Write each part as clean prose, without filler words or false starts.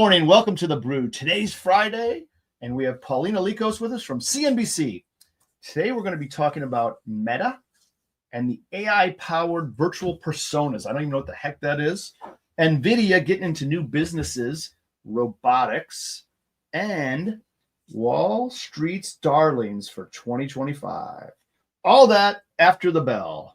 Morning. Welcome to the Brew. Today's Friday, and we have Paulina Likos with us from CNBC. Today, we're going to be talking about Meta and the AI-powered virtual personas. I don't even know what the heck that is. NVIDIA getting into new businesses, robotics, and Wall Street's darlings for 2025. All that after the bell.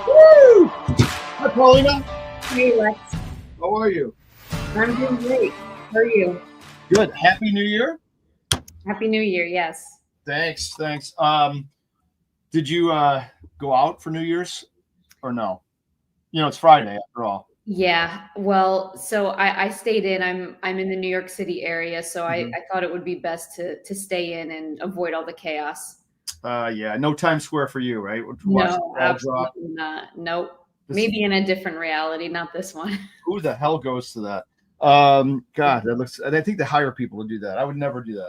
Woo! Hi, Paulina. Hey, Lex. How are you? I'm doing great. How are you? Good. Happy New Year. Happy New Year. Yes. Thanks. Did you go out for New Year's or no? You know, it's Friday after all. Yeah. Well, so I stayed in. I'm in the New York City area, so I thought it would be best to stay in and avoid all the chaos. Yeah, no Times Square for you, right? No, absolutely not. Nope. Maybe in a different reality, not this one. Who the hell goes to that? God, that looks. And I think they hire people to do that. I would never do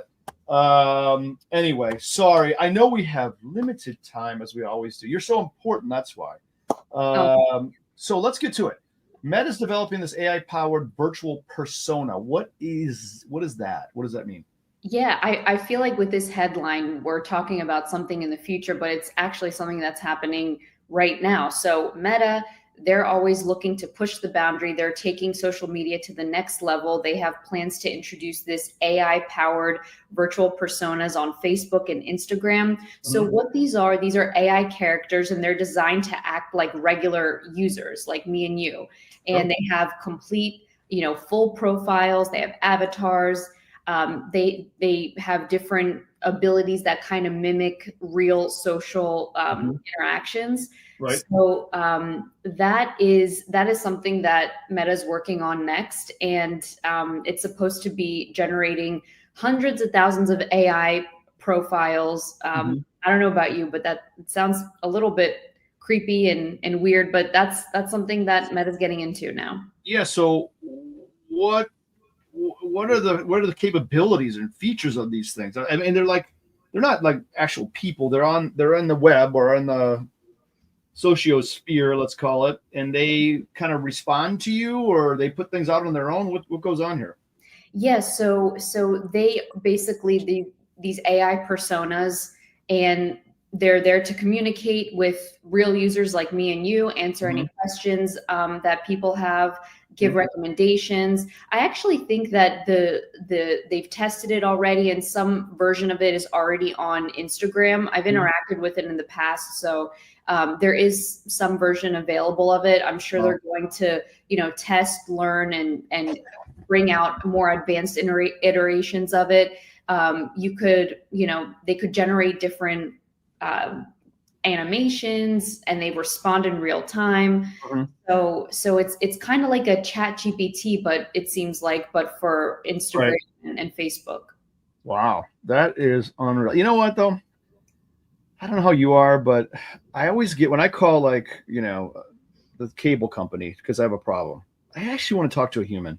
that. Anyway, sorry. I know we have limited time as we always do. You're so important. That's why. So let's get to it. Meta's developing this AI-powered virtual persona. What is that? What does that mean? Yeah, I feel like with this headline, we're talking about something in the future, but it's actually something that's happening right now. So Meta, they're always looking to push the boundary. They're taking social media to the next level. They have plans to introduce this AI-powered virtual personas on Facebook and Instagram. So what these are AI characters, and they're designed to act like regular users, like me and you. And they have complete, full profiles. They have avatars. They have different abilities that kind of mimic real social interactions. Right. So that is something that Meta's working on next, and it's supposed to be generating hundreds of thousands of AI profiles. I don't know about you, but that sounds a little bit creepy and weird. But that's something that Meta's getting into now. Yeah. So what are the capabilities and features of these things? I mean, they're not like actual people. They're in the web or in the sociosphere, let's call it, and they kind of respond to you, or they put things out on their own. What goes on here? Yes. So they basically these AI personas, and they're there to communicate with real users like me and you, answer any questions that people have, give recommendations. I actually think that they've tested it already, and some version of it is already on Instagram. I've interacted with it in the past, so there is some version available of it. I'm sure they're going to, test, learn, and bring out more advanced iterations of it. They could generate different animations, and they respond in real time. So it's kind of like a chat GPT, but it seems like, but for Instagram and Facebook. Wow, that is unreal. You know what though? I don't know how you are, but I always get when I call the cable company because I have a problem. I actually want to talk to a human.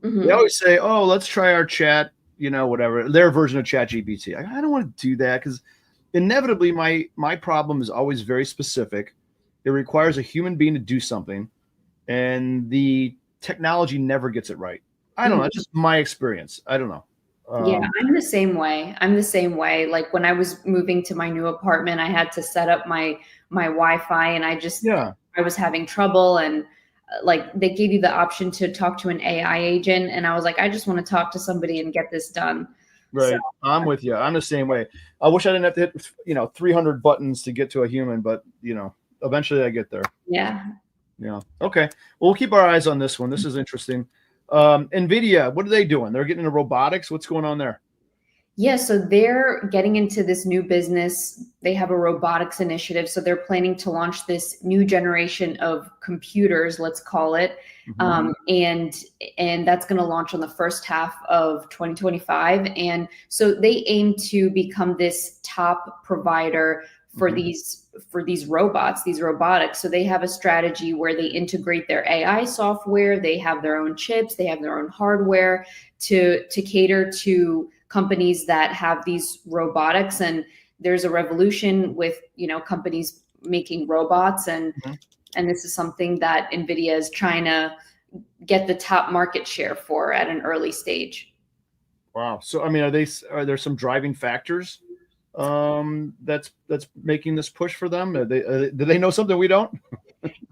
They always say, "Oh, let's try our chat," whatever, their version of chat GPT. I don't want to do that because inevitably my problem is always very specific. It requires a human being to do something, and the technology never gets it right. I don't know. That's just my experience. I don't know. Yeah, I'm the same way. Like when I was moving to my new apartment, I had to set up my Wi-Fi, and I was having trouble, and like they gave you the option to talk to an AI agent, and I was like, I just want to talk to somebody and get this done. Right. So, I'm with you. I'm the same way. I wish I didn't have to hit 300 buttons to get to a human, but eventually I get there. Yeah. Yeah. Okay. Well, we'll keep our eyes on this one. This is interesting. NVIDIA, what are they doing? They're getting into robotics. What's going on there? Yeah, so they're getting into this new business. They have a robotics initiative. So they're planning to launch this new generation of computers, let's call it. And that's going to launch on the first half of 2025. And so they aim to become this top provider for these robots, these robotics. So they have a strategy where they integrate their AI software, they have their own chips, they have their own hardware to cater to companies that have these robotics. And there's a revolution with companies making robots, and this is something that NVIDIA is trying to get the top market share for at an early stage. Wow. So I mean, are there some driving factors that's making this push for them? Do they know something we don't?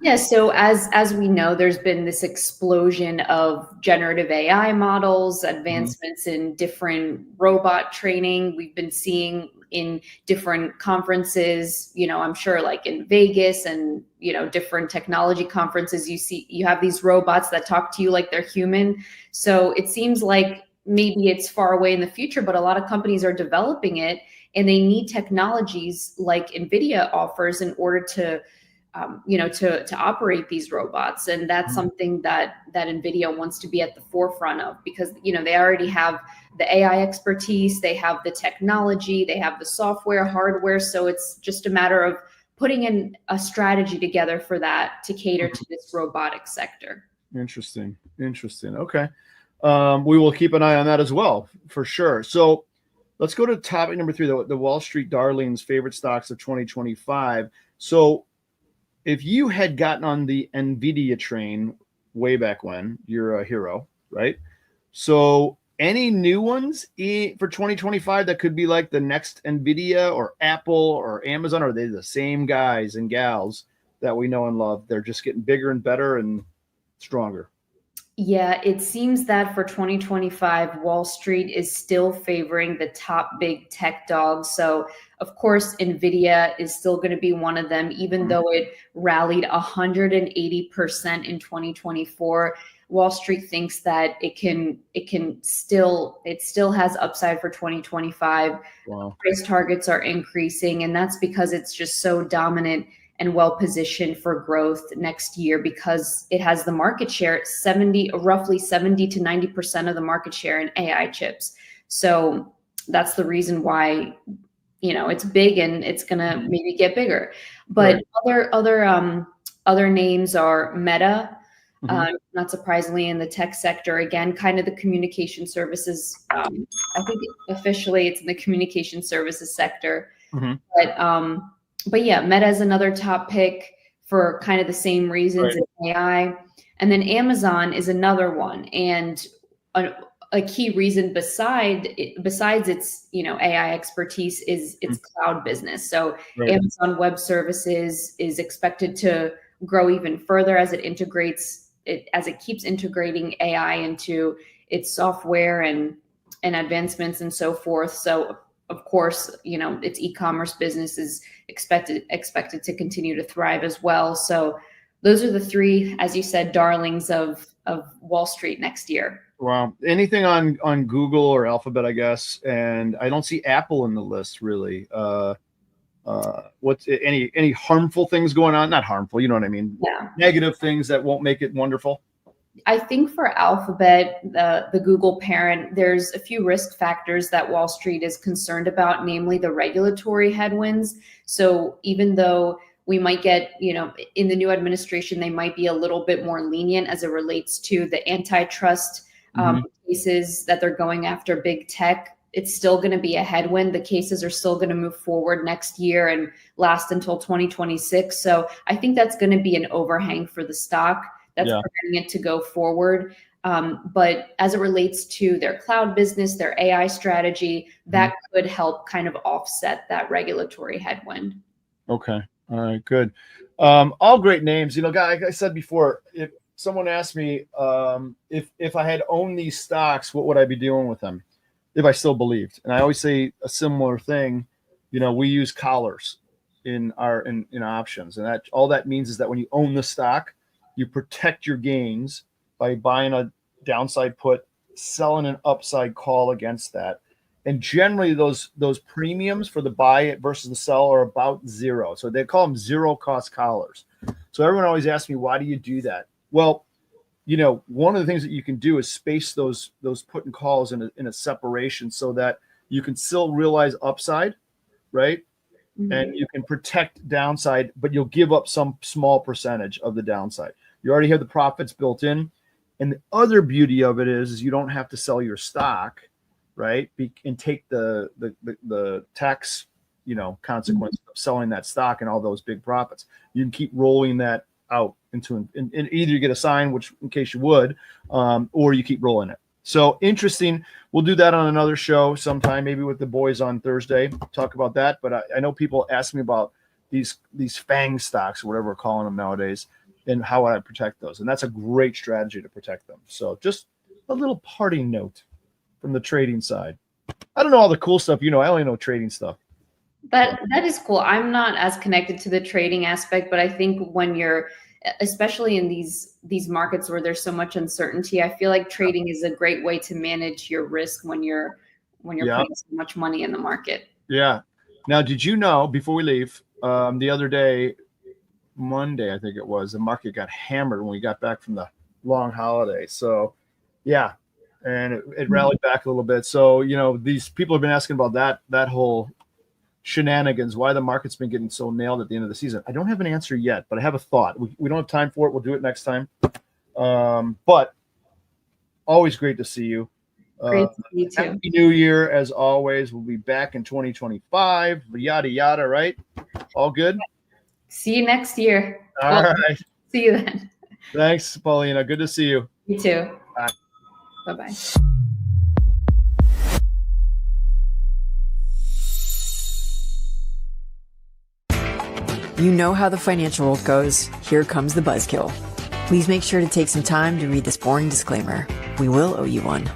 Yeah, so as we know, there's been this explosion of generative AI models, advancements in different robot training. We've been seeing in different conferences, I'm sure like in Vegas and, different technology conferences, you have these robots that talk to you like they're human. So it seems like maybe it's far away in the future, but a lot of companies are developing it, and they need technologies like NVIDIA offers in order to to operate these robots. And that's something that NVIDIA wants to be at the forefront of, because, they already have the AI expertise, they have the technology, they have the software, hardware. So it's just a matter of putting in a strategy together for that to cater to this robotic sector. Interesting. Okay. We will keep an eye on that as well, for sure. So let's go to topic number 3, the Wall Street darlings, favorite stocks of 2025. So if you had gotten on the NVIDIA train way back when, you're a hero, right? So any new ones for 2025 that could be like the next NVIDIA or Apple or Amazon? Or are they the same guys and gals that we know and love? They're just getting bigger and better and stronger. Yeah, it seems that for 2025, Wall Street is still favoring the top big tech dogs. So, of course, NVIDIA is still going to be one of them, even though it rallied 180% in 2024. Wall Street thinks that it still has upside for 2025. Wow. Price targets are increasing, and that's because it's just so dominant and well positioned for growth next year, because it has the market share, roughly 70 to 90% of the market share in AI chips. So that's the reason why, it's big, and it's going to maybe get bigger. But other names are Meta, not surprisingly, in the tech sector, again, kind of the communication services. I think officially it's in the communication services sector, but yeah, Meta is another top pick for kind of the same reasons in AI. And then Amazon is another one. And a key reason besides its, AI expertise is its cloud business. So Amazon Web Services is expected to grow even further as it keeps integrating AI into its software and advancements and so forth. So of course, its e-commerce business is expected to continue to thrive as well. So those are the 3, as you said, darlings of Wall Street next year. Wow. Anything on Google or Alphabet, I guess, and I don't see Apple in the list really. What's any harmful things going on? Not harmful, you know what I mean? Yeah. Negative things that won't make it wonderful. I think for Alphabet, the Google parent, there's a few risk factors that Wall Street is concerned about, namely the regulatory headwinds. So even though we might get, in the new administration, they might be a little bit more lenient as it relates to the antitrust cases that they're going after big tech, it's still going to be a headwind. The cases are still going to move forward next year and last until 2026. So I think that's going to be an overhang for the stock. That's preventing it to go forward. But as it relates to their cloud business, their AI strategy, that could help kind of offset that regulatory headwind. Okay. All right. Good. All great names. Guy, like I said before, if someone asked me if I had owned these stocks, what would I be doing with them if I still believed? And I always say a similar thing. We use collars in options, and that all that means is that when you own the stock, you protect your gains by buying a downside put, selling an upside call against that. And generally those premiums for the buy it versus the sell are about zero. So they call them zero cost collars. So everyone always asks me, why do you do that? Well, one of the things that you can do is space those put and calls in a separation so that you can still realize upside, right? Mm-hmm. And you can protect downside, but you'll give up some small percentage of the downside. You already have the profits built in. And the other beauty of it is you don't have to sell your stock, right? And take the tax, consequence of selling that stock and all those big profits. You can keep rolling that out into and either you get a sign, which in case you would, or you keep rolling it. So interesting. We'll do that on another show sometime, maybe with the boys on Thursday, talk about that. But I know people ask me about these FANG stocks, or whatever we're calling them nowadays, and how would I protect those. And that's a great strategy to protect them. So just a little parting note from the trading side. I don't know all the cool stuff. I only know trading stuff. That is cool. I'm not as connected to the trading aspect, but I think when you're, especially in these markets where there's so much uncertainty, I feel like trading is a great way to manage your risk when you're putting so much money in the market. Yeah. Now, did you know, before we leave, the other day, Monday, I think it was, the market got hammered when we got back from the long holiday. So, yeah. And it rallied back a little bit. So, these people have been asking about that whole shenanigans, why the market's been getting so nailed at the end of the season. I don't have an answer yet, but I have a thought. We don't have time for it. We'll do it next time. But always great to see you. Great to see you too. Happy New Year, as always. We'll be back in 2025. Yada, yada, right? All good? See you next year. All right. See you then. Thanks, Paulina. Good to see you. You too. Bye. Bye-bye. You know how the financial world goes. Here comes the buzzkill. Please make sure to take some time to read this boring disclaimer. We will owe you one.